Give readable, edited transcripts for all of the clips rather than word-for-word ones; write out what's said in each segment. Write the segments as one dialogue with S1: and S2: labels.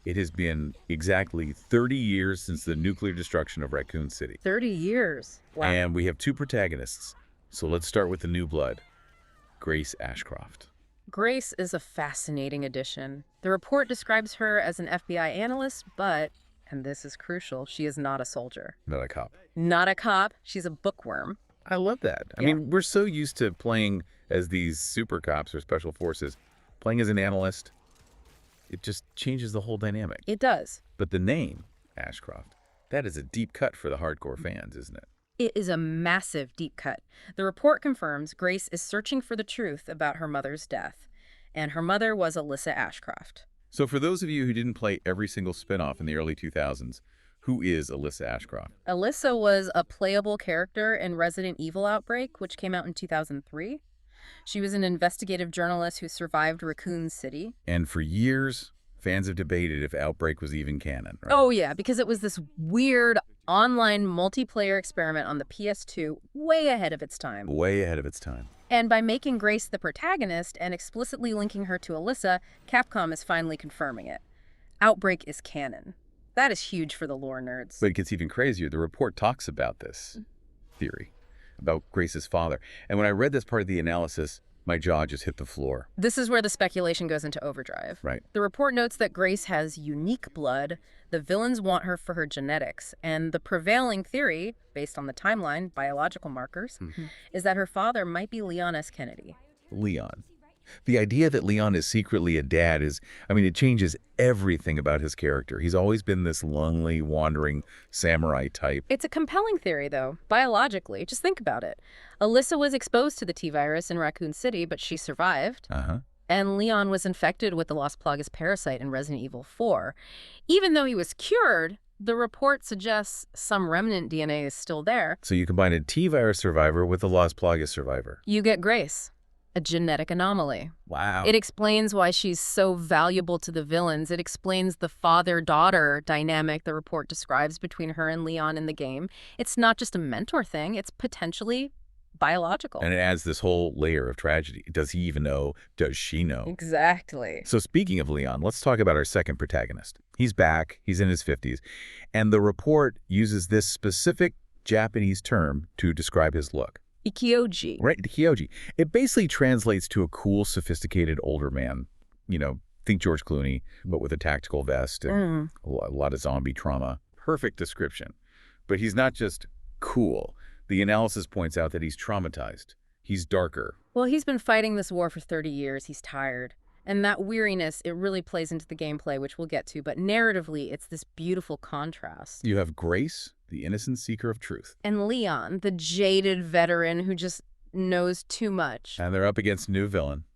S1: It has been exactly 30 years since the nuclear destruction of Raccoon City.
S2: 30 years. Wow.
S1: And we have two protagonists. So let's start with the new blood, Grace Ashcroft.
S2: Grace is a fascinating addition. The report describes her as an FBI analyst, but, and this is crucial, she is not a soldier.
S1: Not a cop.
S2: Not a cop. She's a bookworm.
S1: I love that. I mean, we're so used to playing as these super cops or special forces. Playing as an analyst, it just changes the whole dynamic.
S2: It does.
S1: But the name, Ashcroft, that is a deep cut for the hardcore fans, isn't it?
S2: It is a massive deep cut. The report confirms Grace is searching for the truth about her mother's death, and her mother was Alyssa Ashcroft.
S1: So for those of you who didn't play every single spinoff in the early 2000s, who is Alyssa Ashcroft?
S2: Alyssa was a playable character in Resident Evil Outbreak, which came out in 2003. She was an investigative journalist who survived Raccoon City.
S1: And for years, fans have debated if Outbreak was even canon, right?
S2: Oh, yeah, because it was this weird online multiplayer experiment on the PS2 way ahead of its time.
S1: Way ahead of its time.
S2: And by making Grace the protagonist and explicitly linking her to Alyssa, Capcom is finally confirming it. Outbreak is canon. That is huge for the lore nerds.
S1: But it gets even crazier. The report talks about this theory, about Grace's father. And when I read this part of the analysis, my jaw just hit the floor.
S2: This is where the speculation goes into overdrive.
S1: Right.
S2: The report notes that Grace has unique blood, the villains want her for her genetics, and the prevailing theory, based on the timeline, biological markers, is that her father might be Leon S. Kennedy.
S1: Leon. The idea that Leon is secretly a dad is, I mean, it changes everything about his character. He's always been this lonely, wandering samurai type.
S2: It's a compelling theory, though, biologically. Just think about it. Alyssa was exposed to the T-virus in Raccoon City, but she survived. And Leon was infected with the Las Plagas parasite in Resident Evil 4. Even though he was cured, the report suggests some remnant DNA is still there.
S1: So you combine a T-virus survivor with a Las Plagas survivor.
S2: You get Grace. A genetic anomaly.
S1: Wow.
S2: It explains why she's so valuable to the villains. It explains the father-daughter dynamic the report describes between her and Leon in the game. It's not just a mentor thing. It's potentially biological.
S1: And it adds this whole layer of tragedy. Does he even know? Does she know?
S2: Exactly.
S1: So speaking of Leon, let's talk about our second protagonist. He's back. He's in his 50s. And the report uses this specific Japanese term to describe his look.
S2: Ikyoji.
S1: Right, Ikyoji. It basically translates to a cool, sophisticated older man. You know, think George Clooney, but with a tactical vest and a lot of zombie trauma. Perfect description. But he's not just cool. The analysis points out that he's traumatized. He's darker.
S2: Well, he's been fighting this war for 30 years. He's tired. And that weariness, it really plays into the gameplay, which we'll get to. But narratively, it's this beautiful contrast.
S1: You have Grace, the innocent seeker of truth.
S2: And Leon, the jaded veteran who just knows too much.
S1: And they're up against a new villain.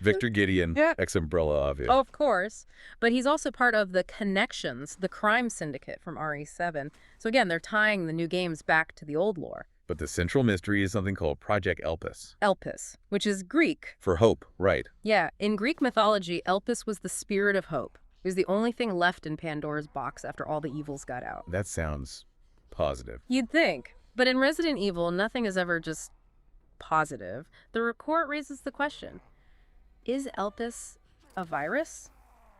S1: Victor Gideon, ex-Umbrella, obviously.
S2: Oh, of course. But he's also part of the Connections, the crime syndicate from RE7. So again, they're tying the new games back to the old lore.
S1: But the central mystery is something called Project Elpis.
S2: Elpis, which is Greek.
S1: For hope, right.
S2: Yeah, in Greek mythology, Elpis was the spirit of hope. It was the only thing left in Pandora's box after all the evils got out.
S1: That sounds positive.
S2: You'd think. But in Resident Evil, nothing is ever just positive. The report raises the question, is Elpis a virus?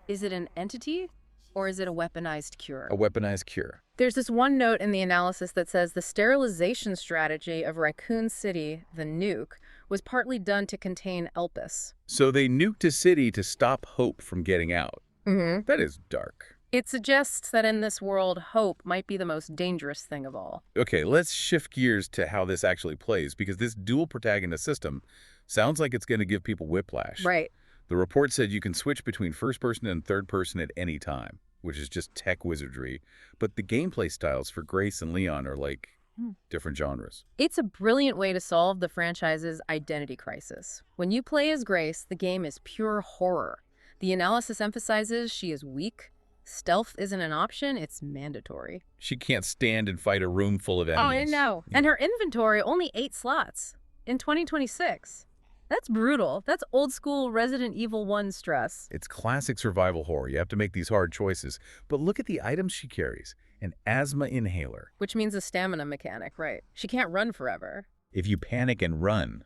S2: Is it an entity? Or is it a weaponized cure?
S1: A weaponized cure.
S2: There's this one note in the analysis that says the sterilization strategy of Raccoon City, the nuke, was partly done to contain Elpis.
S1: So they nuked a city to stop hope from getting out. That is dark.
S2: It suggests that in this world, hope might be the most dangerous thing of all.
S1: Okay, let's shift gears to how this actually plays, because this dual protagonist system sounds like it's going to give people whiplash.
S2: Right.
S1: The report said you can switch between first person and third person at any time, which is just tech wizardry. But the gameplay styles for Grace and Leon are like different genres.
S2: It's a brilliant way to solve the franchise's identity crisis. When you play as Grace, the game is pure horror. The analysis emphasizes she is weak. Stealth isn't an option, it's mandatory.
S1: She can't stand and fight a room full of enemies.
S2: Oh, I know. And her inventory, only 8 slots in 2026. That's brutal. That's old school Resident Evil 1 stress.
S1: It's classic survival horror. You have to make these hard choices. But look at the items she carries. An asthma inhaler.
S2: Which means a stamina mechanic, right? She can't run forever.
S1: If you panic and run,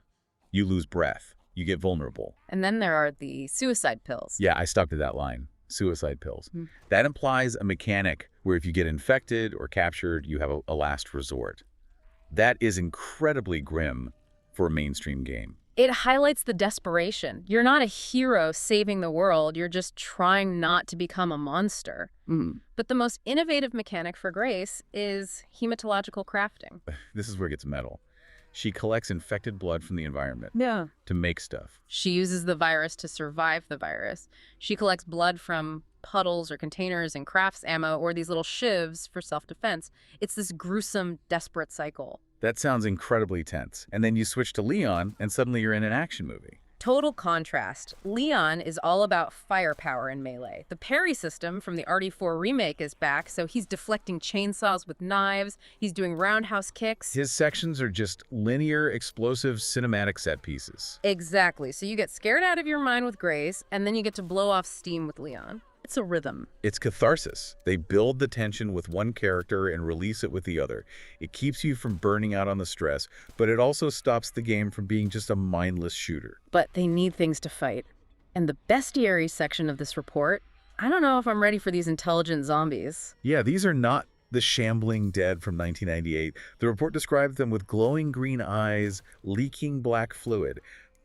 S1: you lose breath. You get vulnerable.
S2: And then there are the suicide pills.
S1: Yeah, I stuck to that line. suicide pills. That implies a mechanic where if you get infected or captured, you have a last resort. That is incredibly grim for a mainstream game.
S2: It highlights the desperation. You're not a hero saving the world. You're just trying not to become a monster. But the most innovative mechanic for Grace is hematological crafting.
S1: This is where it gets metal. She collects infected blood from the environment to make stuff.
S2: She uses the virus to survive the virus. She collects blood from puddles or containers and crafts ammo or these little shivs for self-defense. It's this gruesome, desperate cycle.
S1: That sounds incredibly tense. And then you switch to Leon, and suddenly you're in an action movie.
S2: Total contrast. Leon is all about firepower in Melee. The parry system from the RD4 remake is back, so he's deflecting chainsaws with knives. He's doing roundhouse kicks.
S1: His sections are just linear, explosive, cinematic set pieces.
S2: Exactly. So you get scared out of your mind with Grace, and then you get to blow off steam with Leon. It's a rhythm.
S1: It's catharsis. They build the tension with one character and release it with the other. It keeps you from burning out on the stress, but it also stops the game from being just a mindless shooter.
S2: But they need things to fight. And the bestiary section of this report, I don't know if I'm ready for these intelligent zombies.
S1: Yeah, these are not the shambling dead from 1998. The report describes them with glowing green eyes, leaking black fluid.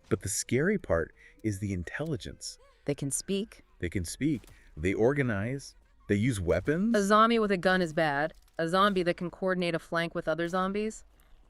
S1: But the scary part is the intelligence.
S2: They can speak.
S1: They can speak. They organize. They use weapons.
S2: A zombie with a gun is bad. A zombie that can coordinate a flank with other zombies?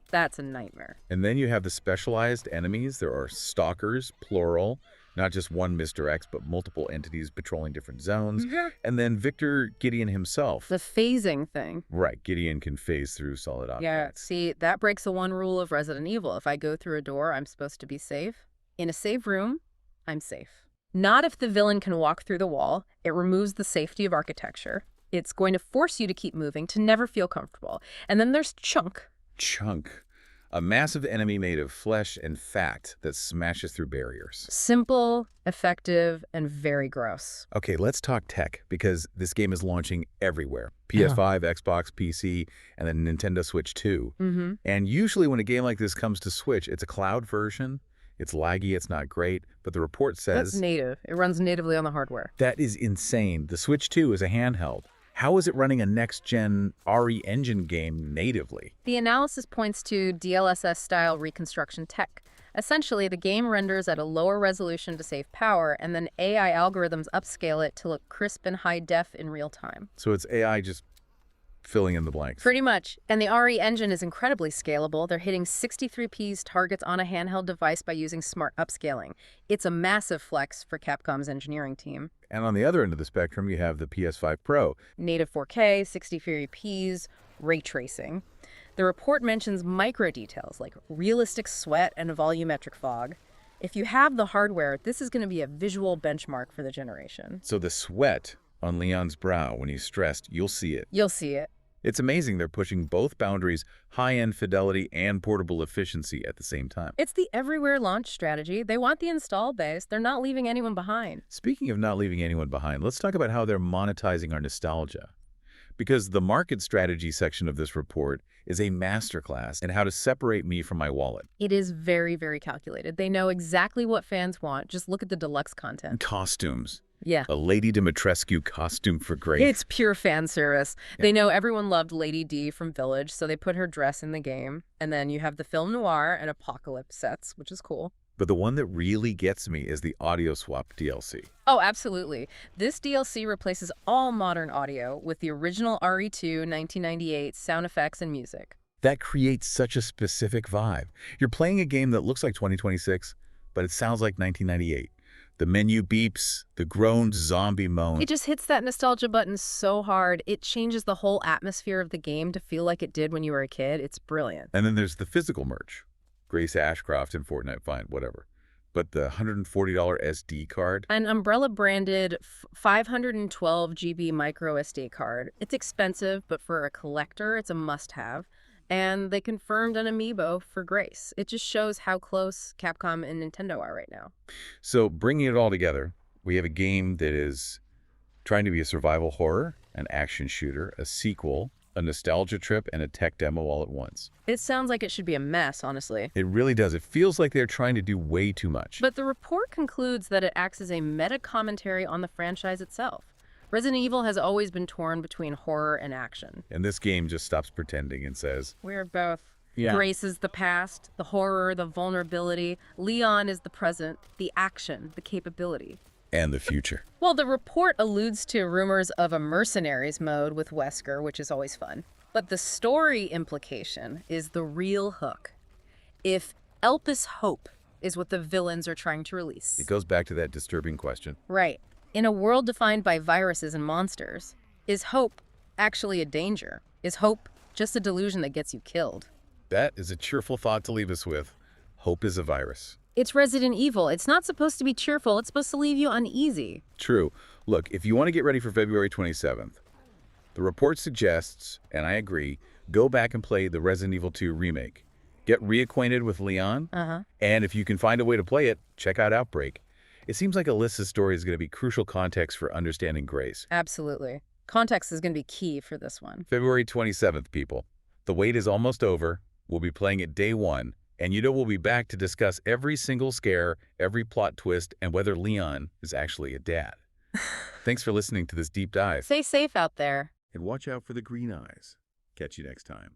S2: That's a nightmare.
S1: And then you have the specialized enemies. There are stalkers, plural, not just one Mr. X, but multiple entities patrolling different zones. And then Victor Gideon himself.
S2: The phasing thing.
S1: Right. Gideon can phase through solid objects.
S2: Yeah, see, that breaks the one rule of Resident Evil. If I go through a door, I'm supposed to be safe. In a safe room, I'm safe. Not if the villain can walk through the wall. It removes the safety of architecture. It's going to force you to keep moving, to never feel comfortable. And then there's Chunk.
S1: Chunk. A massive enemy made of flesh and fat that smashes through barriers.
S2: Simple, effective, and very gross.
S1: Okay, let's talk tech, because this game is launching everywhere. PS5, Xbox, PC, and then Nintendo Switch 2. And usually when a game like this comes to Switch, it's a cloud version. It's laggy, it's not great, but the report says...
S2: That's native. It runs natively on the hardware.
S1: That is insane. The Switch 2 is a handheld. How is it running a next-gen RE Engine game natively?
S2: The analysis points to DLSS-style reconstruction tech. Essentially, the game renders at a lower resolution to save power, and then AI algorithms upscale it to look crisp and high-def in real time.
S1: So it's AI just filling in the blanks.
S2: Pretty much. And the RE engine is incredibly scalable. They're hitting 63p's targets on a handheld device by using smart upscaling. It's a massive flex for Capcom's engineering team.
S1: And on the other end of the spectrum, you have the PS5 Pro.
S2: Native 4K, 63p's, ray tracing. The report mentions micro details like realistic sweat and a volumetric fog. If you have the hardware, this is going to be a visual benchmark for the generation.
S1: So the sweat on Leon's brow when he's stressed, you'll see it.
S2: You'll see it.
S1: It's amazing they're pushing both boundaries, high-end fidelity and portable efficiency at the same time.
S2: It's the everywhere launch strategy. They want the install base. They're not leaving anyone behind.
S1: Speaking of not leaving anyone behind, let's talk about how they're monetizing our nostalgia. Because the market strategy section of this report is a masterclass in how to separate me from my wallet.
S2: It is very, very calculated. They know exactly what fans want. Just look at the deluxe content.
S1: Costumes.
S2: Yeah.
S1: A Lady Dimitrescu costume for Grace.
S2: It's pure fan service. Yeah. They know everyone loved Lady D from Village, so they put her dress in the game. And then you have the film noir and apocalypse sets, which is cool.
S1: But the one that really gets me is the audio swap DLC.
S2: Oh, absolutely. This DLC replaces all modern audio with the original RE2 1998 sound effects and music.
S1: That creates such a specific vibe. You're playing a game that looks like 2026, but it sounds like 1998. The menu beeps, the groaned zombie moan.
S2: It just hits that nostalgia button so hard. It changes the whole atmosphere of the game to feel like it did when you were a kid. It's brilliant.
S1: And then there's the physical merch. Grace Ashcroft in Fortnite, fine, whatever. But the $140 SD card?
S2: An Umbrella-branded 512 GB micro SD card. It's expensive, but for a collector, it's a must-have. And they confirmed an amiibo for Grace. It just shows how close Capcom and Nintendo are right now.
S1: So bringing it all together, we have a game that is trying to be a survival horror, an action shooter, a sequel, A nostalgia trip and a tech demo all at once.
S2: It sounds like it should be a mess, honestly.
S1: It really does. It feels like they're trying to do way too much.
S2: But the report concludes that it acts as a meta-commentary on the franchise itself. Resident Evil has always been torn between horror and action.
S1: And this game just stops pretending and says,
S2: We're both.
S1: Yeah.
S2: Grace is the past, the horror, the vulnerability. Leon is the present, the action, the capability.
S1: and the future.
S2: Well, the report alludes to rumors of a mercenaries mode with Wesker, which is always fun. But the story implication is the real hook. If Elpis Hope is what the villains are trying to release.
S1: It goes back to that disturbing question.
S2: Right. In a world defined by viruses and monsters, is hope actually a danger? Is hope just a delusion that gets you killed?
S1: That is a cheerful thought to leave us with. Hope is a virus.
S2: It's Resident Evil. It's not supposed to be cheerful. It's supposed to leave you uneasy.
S1: True. Look, if you want to get ready for February 27th, the report suggests, and I agree, go back and play the Resident Evil 2 remake. Get reacquainted with Leon, and if you can find a way to play it, check out Outbreak. It seems like Alyssa's story is going to be crucial context for understanding Grace.
S2: Absolutely. Context is going to be key for this one.
S1: February 27th, people. The wait is almost over. We'll be playing it day one, and we'll be back to discuss every single scare, every plot twist, and whether Leon is actually a dad. Thanks for listening to this deep dive.
S2: Stay safe out there.
S1: And watch out for the green eyes. Catch you next time.